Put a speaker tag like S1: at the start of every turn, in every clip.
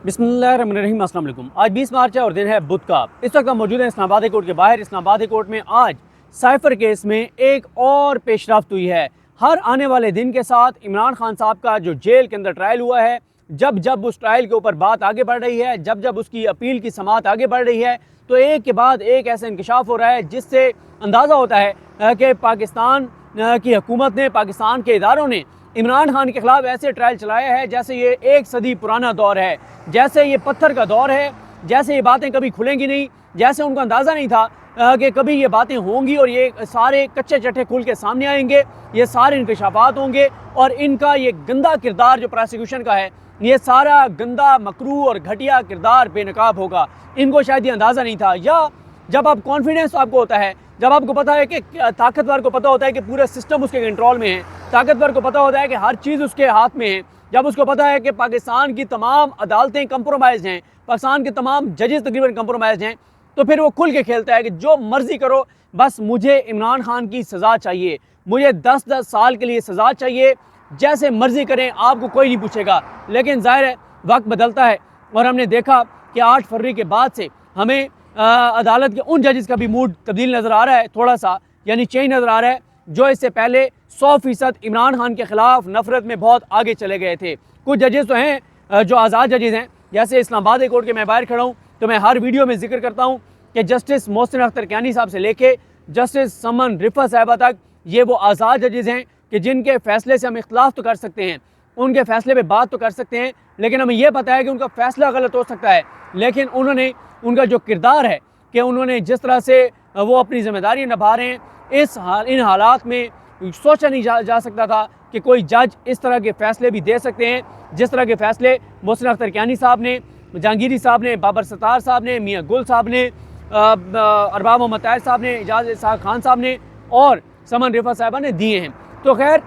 S1: बिस्मिल्लाहिर्रहमानिर्रहीम। अस्सलाम वालेकुम। आज 20 मार्च है और दिन है बुध का। इस वक्त हम मौजूद हैं इस्लामाबाद हाई कोर्ट के बाहर। इस्लामाबाद हाई कोर्ट में आज साइफर केस में एक और पेशरफ्त हुई है। हर आने वाले दिन के साथ इमरान खान साहब का जो जेल के अंदर ट्रायल हुआ है, जब जब उस ट्रायल के ऊपर बात आगे बढ़ रही है, जब जब उसकी अपील की समाअत आगे बढ़ रही है, तो एक के बाद एक ऐसा इंकशाफ हो रहा है जिससे अंदाज़ा होता है कि पाकिस्तान की हुकूमत ने, पाकिस्तान के इदारों ने इमरान खान के ख़िलाफ़ ऐसे ट्रायल चलाया है जैसे ये 1 सदी पुराना दौर है, जैसे ये पत्थर का दौर है, जैसे ये बातें कभी खुलेंगी नहीं, जैसे उनको अंदाज़ा नहीं था कि कभी ये बातें होंगी और ये सारे कच्चे चट्टे खुल के सामने आएंगे, ये सारे इंकशाफात होंगे और इनका ये गंदा किरदार जो प्रोसिक्यूशन का है, ये सारा गंदा, मकरू और घटिया किरदार बेनकाब होगा। इनको शायद ये अंदाज़ा नहीं था। या जब आप कॉन्फिडेंस आपको होता है, जब आपको पता है कि ताकतवर को पता होता है कि पूरा सिस्टम उसके कंट्रोल में है, ताकतवर को पता होता है कि हर चीज़ उसके हाथ में है, जब उसको पता है कि पाकिस्तान की तमाम अदालतें कंप्रोमाइज़ हैं, पाकिस्तान के तमाम जजेस तकरीबन कंप्रोमाइज़ हैं, तो फिर वो खुल के खेलता है कि जो मर्ज़ी करो, बस मुझे इमरान खान की सज़ा चाहिए, मुझे 10-10 साल के लिए सज़ा चाहिए, जैसे मर्ज़ी करें, आपको कोई नहीं पूछेगा। लेकिन ज़ाहिर है वक्त बदलता है और हमने देखा कि 8 फरवरी के बाद से हमें अदालत के उन जजेस का भी मूड तब्दील नज़र आ रहा है, थोड़ा सा यानी चेंज नज़र आ रहा है, जो इससे पहले 100% इमरान खान के ख़िलाफ़ नफ़रत में बहुत आगे चले गए थे। कुछ जजेस तो हैं जो आज़ाद जजेस हैं, जैसे इस्लामाबाद हाई कोर्ट के मैं बाहर खड़ा हूँ तो मैं हर वीडियो में जिक्र करता हूँ कि जस्टिस मोहसिन अख्तर कियानी साहब से लेके जस्टिस समन रिफ़त साहिबा तक ये वो आज़ाद जजेस हैं कि जिनके फ़ैसले से हम इख्तलाफ तो कर सकते हैं, उनके फ़ैसले पे बात तो कर सकते हैं, लेकिन हमें यह पता है कि उनका फ़ैसला गलत हो सकता है, लेकिन उन्होंने उनका जो किरदार है कि उन्होंने जिस तरह से वो अपनी ज़िम्मेदारी निभा रहे हैं, इन हालात में सोचा नहीं जा सकता था कि कोई जज इस तरह के फ़ैसले भी दे सकते हैं, जिस तरह के फ़ैसले मोहसिन अख्तर कियानी साहब ने, जहांगीरी साहब ने, बाबर सत्तार साहब ने, मियाँ गुल साहब ने, अरबाब मोहम्मद ताहिर साहब ने, एजाज इसहाक खान साहब ने और समन रिफ़त साहिबा ने दिए हैं। तो खैर,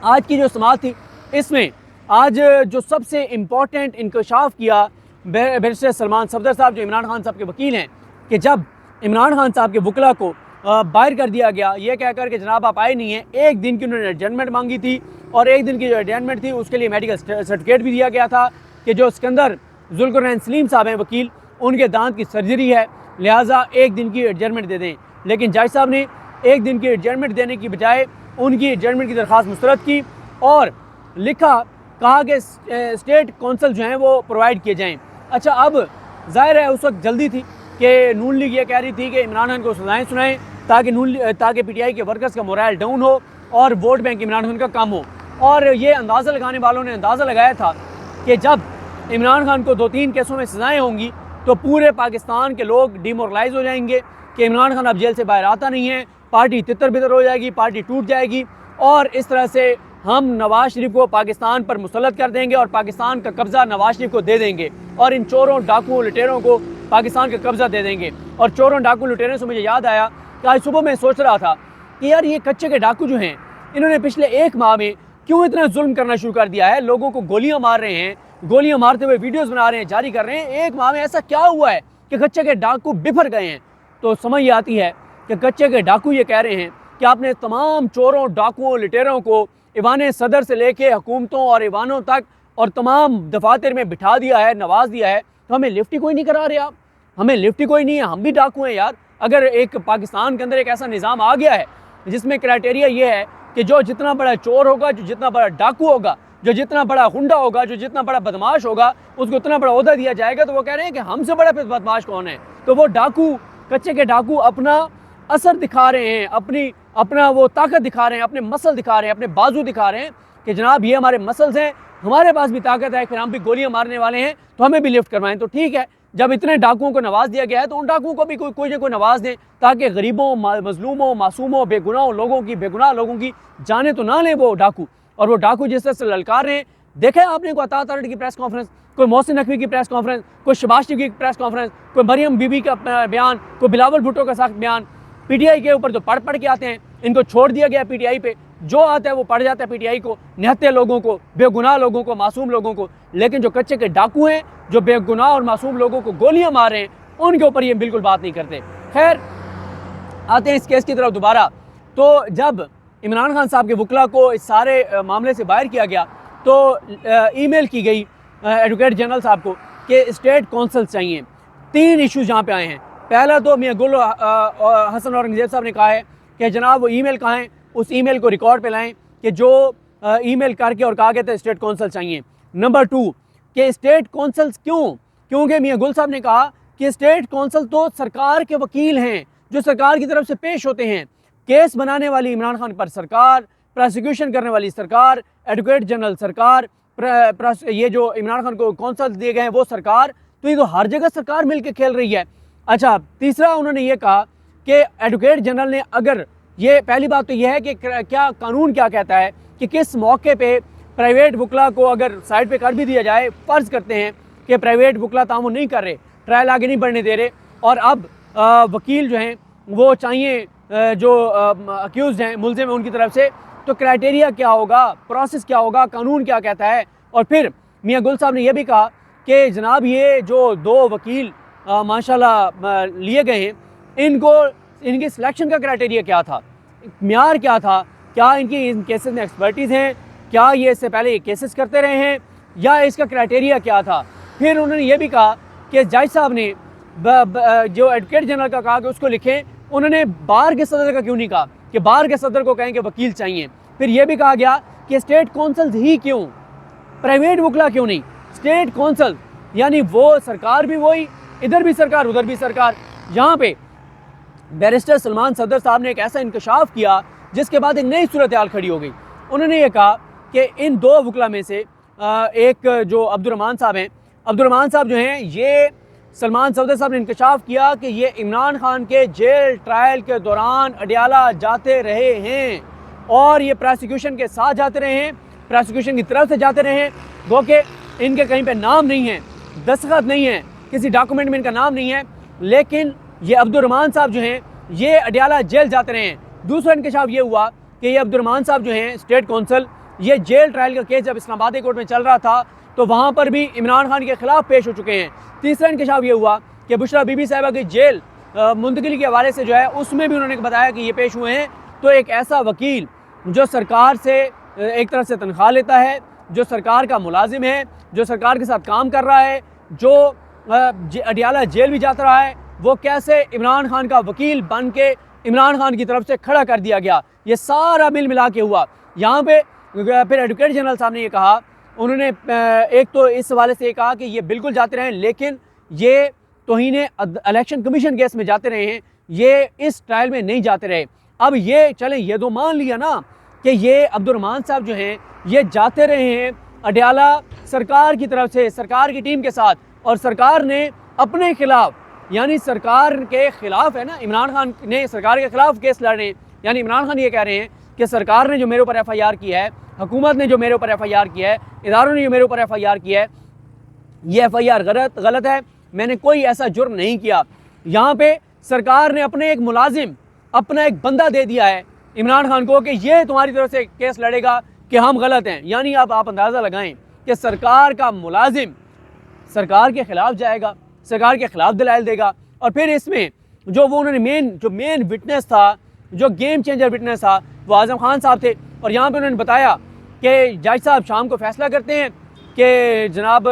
S1: आज की जो समाअत थी, इसमें आज जो सबसे इम्पोर्टेंट इंकशाफ किया बैरिस्टर सलमान सफदर साहब, जो इमरान खान साहब के वकील हैं, कि जब इमरान खान साहब के वकला को बाहर कर दिया गया, ये कहकर कि जनाब आप आए नहीं हैं, एक दिन की उन्होंने एडजमेंट मांगी थी और एक दिन की जो एडजमेंट थी उसके लिए मेडिकल सर्टिफिकेट भी दिया गया था कि जो सिकंदर जुल्कुरनैन सलीम साहब हैं वकील, उनके दांत की सर्जरी है, लिहाजा एक दिन की एडजमेंट दे दें। लेकिन जज साहब ने एक दिन की एडजमेंट देने की बजाय उनकी एडजमेंट की दरख्वास्त मुस्तरद की और कहा कि स्टेट कौंसल जो हैं वो प्रोवाइड किए जाएँ। अच्छा, अब ज़ाहिर है उस वक्त जल्दी थी कि नून लीग ये कह रही थी कि इमरान खान को सज़ाएँ सुनाएँ ताकि PTI के वर्कर्स का मोरल डाउन हो और वोट बैंक इमरान खान का कम हो। और ये अंदाज़ा लगाने वालों ने अंदाज़ा लगाया था कि जब इमरान खान को 2-3 केसों में सज़ाएँ होंगी तो पूरे पाकिस्तान के लोग डिमोरलाइज हो जाएंगे कि इमरान खान अब जेल से बाहर आता नहीं है, पार्टी तितर बितर हो जाएगी, पार्टी टूट जाएगी और इस तरह से हम नवाज शरीफ को पाकिस्तान पर मुसल्लत कर देंगे और पाकिस्तान का कब्ज़ा नवाज शरीफ को दे देंगे और इन चोरों, डाकुओं, लुटेरों को पाकिस्तान का कब्ज़ा दे देंगे। और चोरों, डाकू, लुटेरों से मुझे याद आया कि आज सुबह मैं सोच रहा था कि यार ये कच्चे के डाकू जो हैं, इन्होंने पिछले 1 माह में क्यों इतना जुल्म करना शुरू कर दिया है, लोगों को गोलियाँ मार रहे हैं, गोलियाँ मारते हुए वीडियोज़ बना रहे हैं, जारी कर रहे हैं। 1 माह में ऐसा क्या हुआ है कि कच्चे के डाकू बिफर गए हैं? तो समझ ये आती है कि कच्चे के डाकू ये कह रहे हैं कि आपने तमाम चोरों, डाकुओं, लुटेरों को ईवान सदर से लेके हुकूमतों और ईवानों तक और तमाम दफातर में बिठा दिया है, नवाज दिया है, तो हमें लिफ्ट ही कोई नहीं करा रहे आप, हमें लिफ्ट ही कोई नहीं है, हम भी डाकू हैं यार। अगर एक पाकिस्तान के अंदर एक ऐसा निज़ाम आ गया है जिसमें क्राइटेरिया ये है कि जो जितना बड़ा चोर होगा, जो जितना बड़ा डाकू होगा, जो जितना बड़ा गुंडा होगा, जो जितना बड़ा बदमाश होगा, उसको उतना बड़ा ओहदा दिया जाएगा, तो वो कह रहे हैं कि हमसे बड़ा बदमाश कौन है? तो वो डाकू, कच्चे के डाकू अपना असर दिखा रहे हैं, अपना वो ताकत दिखा रहे हैं, अपने मसल दिखा रहे हैं, अपने बाजू दिखा रहे हैं कि जनाब ये हमारे मसल्स हैं, हमारे पास भी ताकत है, फिर हम भी गोलियां मारने वाले हैं, तो हमें भी लिफ्ट करवाएं। तो ठीक है, जब इतने डाकुओं को नवाज दिया गया है तो उन डाकुओं को भी कोई ना कोई नवाज दें, ताकि गरीबों, मजलूमों, मासूमों, बेगुनाह लोगों की जाने तो ना लें वो डाकू। और वो डाकू जिस तरह से ललकार रहे हैं, देखा है आपने कोई अता तारड़ की प्रेस कॉन्फ्रेंस, कोई मोहसिन नकवी की प्रेस कॉन्फ्रेंस, कोई शबाश शरीफ की प्रेस कॉन्फ्रेंस, कोई मरियम बीबी का बयान, कोई बिलावल भुट्टो का सख्त बयान। PTI के ऊपर तो पढ़ के आते हैं, इनको छोड़ दिया गया PTI पे, जो आता है वो पढ़ जाता है PTI को, निहत्ते लोगों को, बेगुनाह लोगों को, मासूम लोगों को। लेकिन जो कच्चे के डाकू हैं, जो बेगुनाह और मासूम लोगों को गोलियां मार रहे हैं, उनके ऊपर ये बिल्कुल बात नहीं करते। खैर, आते हैं इस केस की तरफ दोबारा। तो जब इमरान खान साहब के वकला को इस सारे मामले से बाहर किया गया तो ईमेल की गई एडवोकेट जनरल साहब को कि स्टेट कौंसल्स चाहिए। 3 इशूज़ यहाँ पे आए हैं। पहला तो मियां गुल हसन औरंगज़ेब साहब ने कहा है कि जनाब वो ईमेल कहाँ हैं, उस ईमेल को रिकॉर्ड पे लाएँ कि जो ईमेल करके और कहा गया था स्टेट कौंसल चाहिए। नंबर 2 कि स्टेट कौंसल्स क्यों, क्योंकि मियां गुल साहब ने कहा कि स्टेट कौंसल तो सरकार के वकील हैं जो सरकार की तरफ से पेश होते हैं। केस बनाने वाली इमरान खान पर सरकार, प्रोसिक्यूशन करने वाली सरकार, एडवोकेट जनरल सरकार, ये जो इमरान खान को कौंसल दिए गए हैं वो सरकार, तो ये तो हर जगह सरकार मिलकर खेल रही है। अच्छा, तीसरा उन्होंने ये कहा कि एडवोकेट जनरल ने, अगर ये पहली बात तो यह है कि क्या कानून क्या कहता है कि किस मौके पे प्राइवेट वकला को अगर साइड पे कर भी दिया जाए, फ़र्ज़ करते हैं कि प्राइवेट वकला तामुन नहीं कर रहे, ट्रायल आगे नहीं बढ़ने दे रहे, और अब वकील जो हैं वो चाहिए जो अक्यूज़ हैं, मुलजिम हैं, उनकी तरफ से, तो क्राइटेरिया क्या होगा, प्रोसेस क्या होगा, कानून क्या कहता है। और फिर मियां गुल साहब ने यह भी कहा कि जनाब ये जो 2 वकील माशाल्लाह लिए गए हैं, इनकी सिलेक्शन का क्राइटेरिया क्या था, म्यार क्या था, क्या इनकी इन केसेस में एक्सपर्टीज़ हैं, क्या ये इससे पहले ये केसेस करते रहे हैं, या इसका क्राइटेरिया क्या था। फिर उन्होंने ये भी कहा कि जज साहब ने जो एडवोकेट जनरल का कहा कि उसको लिखें, उन्होंने बार के सदर का क्यों नहीं कहा कि बार के सदर को कहें कि वकील चाहिए। फिर यह भी कहा गया कि स्टेट कौंसल्स ही क्यों, प्राइवेट वकला क्यों नहीं, स्टेट कौंसल यानी वो सरकार भी वही, इधर भी सरकार उधर भी सरकार। यहाँ पे बैरिस्टर सलमान सदर साहब ने एक ऐसा इंकशाफ किया जिसके बाद एक नई सूरत हाल खड़ी हो गई। उन्होंने ये कहा कि इन 2 वकला में से एक जो अब्दुर्रहमान साहब हैं, अब्दुर्रहमान साहब जो हैं, ये सलमान सदर साहब ने इंकशाफ किया कि ये इमरान खान के जेल ट्रायल के दौरान अडियाला जाते रहे हैं और ये प्रोसिक्यूशन के साथ जाते रहे हैं, प्रोसिक्यूशन की तरफ से जाते रहे हैं, गो के इनके कहीं पे नाम नहीं है, दस्तखत नहीं है, किसी डॉक्यूमेंट में इनका नाम नहीं है, लेकिन ये अब्दुर्रहमान साहब जो हैं ये अडियाला जेल जाते रहे हैं। दूसरा इंकशाफ ये हुआ कि ये अब्दुर्रहमान साहब जो हैं स्टेट कौंसल, ये जेल ट्रायल का केस जब इस्लामाबाद कोर्ट में चल रहा था तो वहाँ पर भी इमरान खान के खिलाफ पेश हो चुके हैं। तीसरा इंकशाफ ये हुआ कि बुशरा बीबी साहिबा की जेल मुंतकिली के हवाले से जो है उसमें भी उन्होंने बताया कि ये पेश हुए हैं। तो एक ऐसा वकील जो सरकार से एक तरह से तनख्वाह लेता है, जो सरकार का मुलाजिम है, जो सरकार के साथ काम कर रहा है, जो अडियाला जेल भी जाता रहा है, वो कैसे इमरान खान का वकील बन के इमरान खान की तरफ से खड़ा कर दिया गया। ये सारा मिल मिला के हुआ। यहाँ पे फिर एडवोकेट जनरल साहब ने ये कहा, उन्होंने एक तो इस हवाले से ये कहा कि ये बिल्कुल जाते रहे, लेकिन ये तौहीन इलेक्शन कमीशन केस में जाते रहे हैं, ये इस ट्रायल में नहीं जाते रहे। अब ये चलें, ये तो मान लिया ना कि ये अब्दुर्रहमान साहब जो हैं ये जाते रहे हैं अडियाला सरकार की तरफ से, सरकार की टीम के साथ, और सरकार ने अपने खिलाफ, यानी सरकार के खिलाफ है ना, इमरान खान ने सरकार के खिलाफ केस लड़ रहे हैं। यानी इमरान खान ये कह रहे हैं कि सरकार ने जो मेरे ऊपर FIR किया है, हुकूमत ने जो मेरे ऊपर FIR किया है, इदारों ने जो मेरे ऊपर FIR किया है, ये FIR गलत है, मैंने कोई ऐसा जुर्म नहीं किया। यहाँ पे सरकार ने अपने एक मुलाजिम, अपना एक बंदा दे दिया है इमरान खान को कि ये तुम्हारी तरफ से केस लड़ेगा कि हम गलत हैं। यानी अब आप अंदाज़ा लगाएं कि सरकार का मुलाजिम सरकार के खिलाफ जाएगा, सरकार के खिलाफ दलाइल देगा, और फिर इसमें जो वो उन्होंने मेन विटनेस था, जो गेम चेंजर विटनेस था, वो आज़म खान साहब थे। और यहाँ पे उन्होंने बताया कि जज साहब शाम को फैसला करते हैं कि जनाब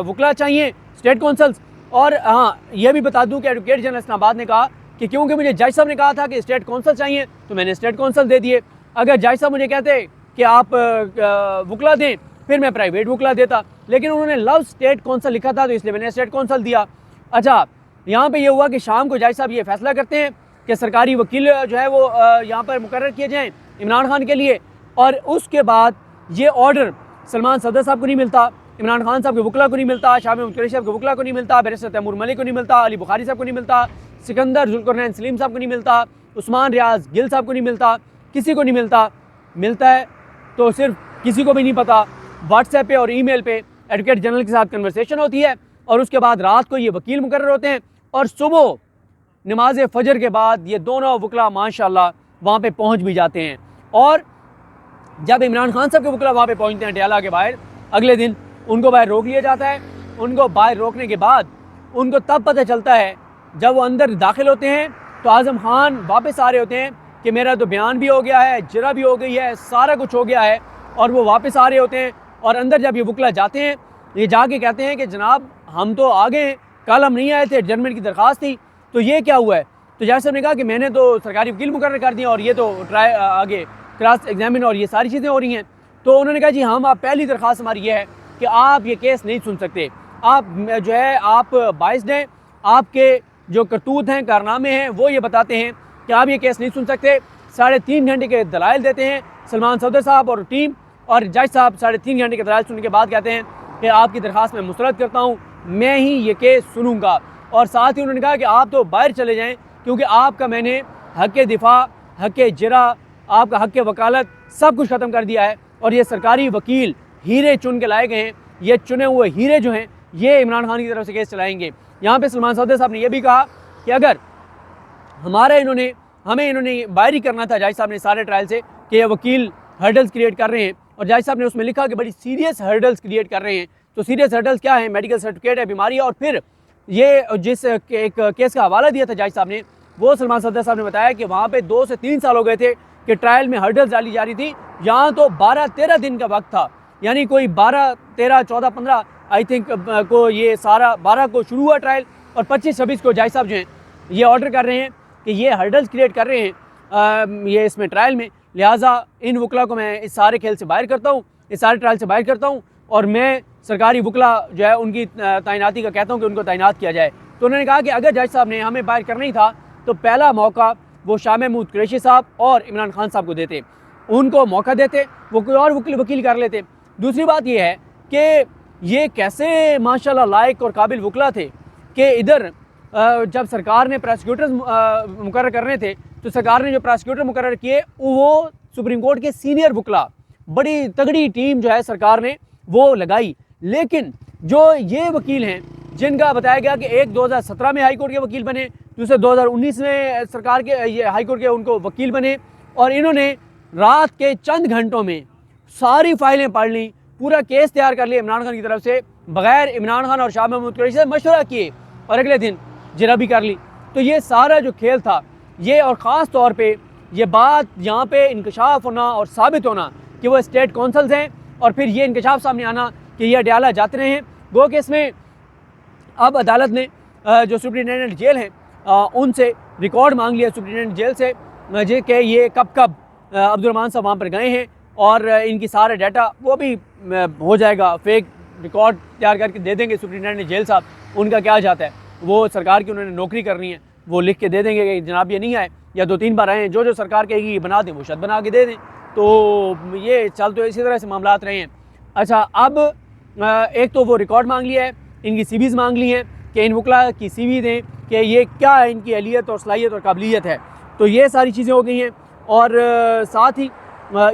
S1: वकला चाहिए स्टेट कौंसल्स। और हाँ, यह भी बता दूं कि एडवोकेट जनरल इस्लामाबाद ने कहा कि क्योंकि मुझे जज साहब ने कहा था कि स्टेट कौंसल चाहिए तो मैंने स्टेट कौंसल दे दिए। अगर जज साहब मुझे कहते कि आप वकला दें, फिर मैं प्राइवेट वकला देता, लेकिन उन्होंने लव स्टेट कौंसल लिखा था तो इसलिए मैंने स्टेट कौंसल दिया। अच्छा, यहाँ पे ये हुआ कि शाम को जज साहब ये फैसला करते हैं कि सरकारी वकील जो है वो यहाँ पर मुकर्रर किए जाएँ इमरान खान के लिए, और उसके बाद ये ऑर्डर सलमान सदर साहब को नहीं मिलता, इमरान खान साहब के वकला को नहीं मिलता, शाह महमूद कुरैशी साहब के वकला को नहीं मिलता, बैरिस्टर तैमूर मलिक को नहीं मिलता, अली बुखारी साहब को नहीं मिलता, सिकंदर जुल्करनैन सलीम साहब को नहीं मिलता, उस्मान रियाज गिल साहब को नहीं मिलता, किसी को नहीं मिलता। मिलता है तो सिर्फ किसी को भी नहीं पता, व्हाट्सएप पे और ईमेल पे एडवोकेट जनरल के साथ कन्वर्सेशन होती है, और उसके बाद रात को ये वकील मुकर्रर होते हैं, और सुबह नमाज फजर के बाद ये दोनों वकला माशाल्लाह वहाँ पे पहुँच भी जाते हैं। और जब इमरान खान साहब के वकला वहाँ पे पहुँचते हैं अडियाला के बाहर, अगले दिन उनको बाहर रोक लिया जाता है। उनको बाहर रोकने के बाद उनको तब पता चलता है जब वो अंदर दाखिल होते हैं तो आज़म खान वापस आ रहे होते हैं कि मेरा तो बयान भी हो गया है, जरा भी हो गई है, सारा कुछ हो गया है, और वो वापस आ रहे होते हैं। और अंदर जब ये वकला जाते हैं ये जाके कहते हैं कि जनाब हम तो आ गए हैं, कल हम नहीं आए थे, एडजर्नमेंट की दरख्वास्त थी, तो ये क्या हुआ है। तो जज साहब ने कहा कि मैंने तो सरकारी वकील मुकर्रर कर दिया और ये तो आगे क्रॉस एग्जामिन और ये सारी चीज़ें हो रही हैं। तो उन्होंने कहा जी हम आप पहली दरख्वास्त हमारी ये है कि आप ये केस नहीं सुन सकते, आप जो है आप बाइस्ड हैं, आपके जो करतूत हैं कारनामे हैं वो ये बताते हैं कि आप ये केस नहीं सुन सकते। 3.5 घंटे के दलाइल देते हैं सलमान सफदर साहब और टीम, और जज साहब 3.5 घंटे के दलाइल सुनने के बाद कहते हैं कि आपकी दरख्वास्त मैं मुस्तरद करता हूँ, मैं ही ये केस सुनूंगा। और साथ ही उन्होंने कहा कि आप तो बाहर चले जाएँ क्योंकि आपका मैंने हक़ दिफा, हक़ जरा, आपका हक़ वकालत सब कुछ ख़त्म कर दिया है और ये सरकारी वकील हीरे चुन के लाए गए हैं, ये चुने हुए हीरे जो हैं ये इमरान खान की तरफ से केस चलाएंगे। यहाँ पे सलमान सफदर साहब ने यह भी कहा कि अगर हमें इन्होंने बाहरी करना था जज साहब ने सारे ट्रायल से कि ये वकील हर्डल्स क्रिएट कर रहे हैं, और जज साहब ने उसमें लिखा कि बड़ी सीरियस हर्डल्स क्रिएट कर रहे हैं। तो सीरियस हर्डल्स क्या है, मेडिकल सर्टिफिकेट है, बीमारी है। और फिर ये जिस एक केस का हवाला दिया था जज साहब ने, वो सलमान सफदर साहब ने बताया कि वहाँ पे 2 से 3 साल हो गए थे कि ट्रायल में हर्डल्स डाली जा रही थी। यहाँ तो 12-13 दिन का वक्त था, यानी कोई 12, 13, 14, 15 आई थिंक को ये सारा 12 को शुरू हुआ ट्रायल और 25-26 को जज साहब जो हैं ये ऑर्डर कर रहे हैं कि ये हर्डल्स क्रिएट कर रहे हैं ये इसमें ट्रायल में। लिहाजा इन वकला को मैं इस सारे खेल से बाहर करता हूँ, इस सारे ट्रायल से बाहर करता हूँ और मैं सरकारी वकला जो है उनकी तैनाती का कहता हूँ कि उनको तैनात किया जाए। तो उन्होंने कहा कि अगर जज साहब ने हमें बाहर करना ही था तो पहला मौका वो शाह महमूद कुरैशी साहब और इमरान खान साहब को देते, उनको मौका देते, वो कोई और वकील कर लेते। दूसरी बात ये है कि ये कैसे माशाल्लाह लायक और काबिल वकला थे कि इधर जब सरकार ने प्रोसिक्यूटर्स मुकर्रर करने थे तो सरकार ने जो प्रोसिक्यूटर मुकर्रर किए वो सुप्रीम कोर्ट के सीनियर वकला, बड़ी तगड़ी टीम जो है सरकार ने वो लगाई। लेकिन जो ये वकील हैं जिनका बताया गया कि एक 2017 में हाई कोर्ट के वकील बने, दूसरे 2019 में सरकार के ये हाई कोर्ट के उनको वकील बने, और इन्होंने रात के चंद घंटों में सारी फाइलें पढ़ ली, पूरा केस तैयार कर लिया इमरान खान की तरफ से बगैर इमरान खान और शाह महमूद कुरैशी से मशवरा किए, और अगले दिन जरा भी कर ली। तो ये सारा जो खेल था ये, और ख़ास तौर पे ये बात यहाँ पे इंकशाफ होना और साबित होना कि वो स्टेट कौंसल्स हैं, और फिर ये इंकशाफ सामने आना कि ये अडयाला जाते रहे हैं। गो कि इसमें अब अदालत ने जो सुप्रिटेंडेंट जेल हैं उनसे रिकॉर्ड मांग लिया सुप्रिटेंडेंट जेल से जे कि ये कब अब्दुर्रहमान साहब वहाँ पर गए हैं, और इनकी सारे डाटा वो भी हो जाएगा, फेक रिकॉर्ड तैयार करके दे देंगे सुप्रिटेंडेंट जेल साहब। उनका क्या जाता है, वो सरकार की उन्होंने नौकरी करनी है, वो लिख के दे देंगे कि जनाब ये नहीं आए या 2-3 बार आए हैं, जो सरकार कहेगी ये बना दें वो शर्त बना के दे दें। तो ये चल तो इसी तरह से मामलात रहे हैं। अच्छा, अब एक तो वो रिकॉर्ड मांग लिया है, इनकी सीवीज़ मांग ली हैं कि इन वकला की सीवी दें कि ये क्या है, इनकी अहलियत और सलाहियत और काबिलियत है। तो ये सारी चीज़ें हो गई हैं, और साथ ही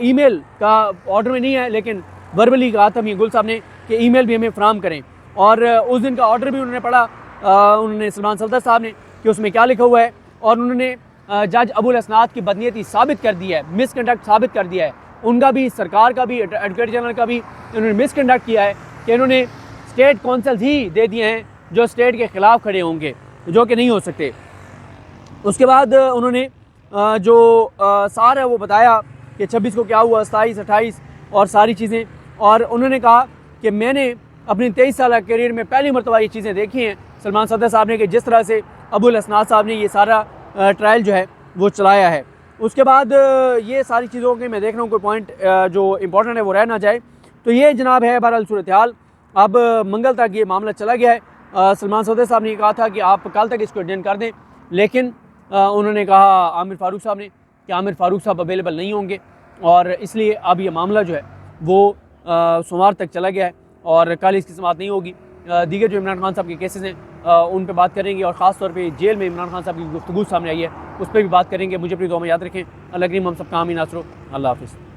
S1: ईमेल का ऑर्डर में नहीं है लेकिन वर्बली कहा था गुल साहब ने कि ईमेल भी हमें फराहम करें, और उस दिन का ऑर्डर भी उन्होंने पढ़ा उन्होंने सलमान सफदर साहब ने कि उसमें क्या लिखा हुआ है, और उन्होंने जज अबुल हसनात की बदनीयती साबित कर दी है, मिसकंडक्ट साबित कर दिया है, उनका भी, सरकार का भी, एडवोकेट जनरल का भी इन्होंने मिसकंडक्ट किया है कि इन्होंने स्टेट कौंसल्स ही दे दिए हैं जो स्टेट के ख़िलाफ़ खड़े होंगे, जो कि नहीं हो सकते। उसके बाद उन्होंने जो सारा वो बताया कि 26 को क्या हुआ, 27, 28 और सारी चीज़ें, और उन्होंने कहा कि मैंने अपनी 23 साल करियर में पहली मरतबा ये चीज़ें देखी हैं सलमान सफदर साहब ने कि जिस तरह से अबुल हसनात साहब ने ये सारा ट्रायल जो है वो चलाया है। उसके बाद ये सारी चीज़ों के मैं देख रहा हूँ कोई पॉइंट जो इम्पोर्टेंट है वो रह ना जाए। तो ये जनाब है बहरहाल सूरत हाल। अब मंगल तक ये मामला चला गया है। सलमान सफदर साहब ने कहा था कि आप कल तक इसको एडजन कर दें, लेकिन उन्होंने कहा आमिर फारूक साहब ने कि आमिर फारूक साहब अवेलेबल नहीं होंगे, और इसलिए अब ये मामला जो है वो सोमवार तक चला गया है और कल इसकी समाअत नहीं होगी। दीगर जो इमरान खान साहब के केसेस हैं उन पर बात करेंगे, और ख़ास तौर पे जेल में इमरान खान साहब की गुफ्तगू सामने आई है उस पर भी बात करेंगे। मुझे अपनी दुआ में याद रखें। अल्लाह करीम हम सबका आमीन आसरो। अल्लाह हाफ़िज़।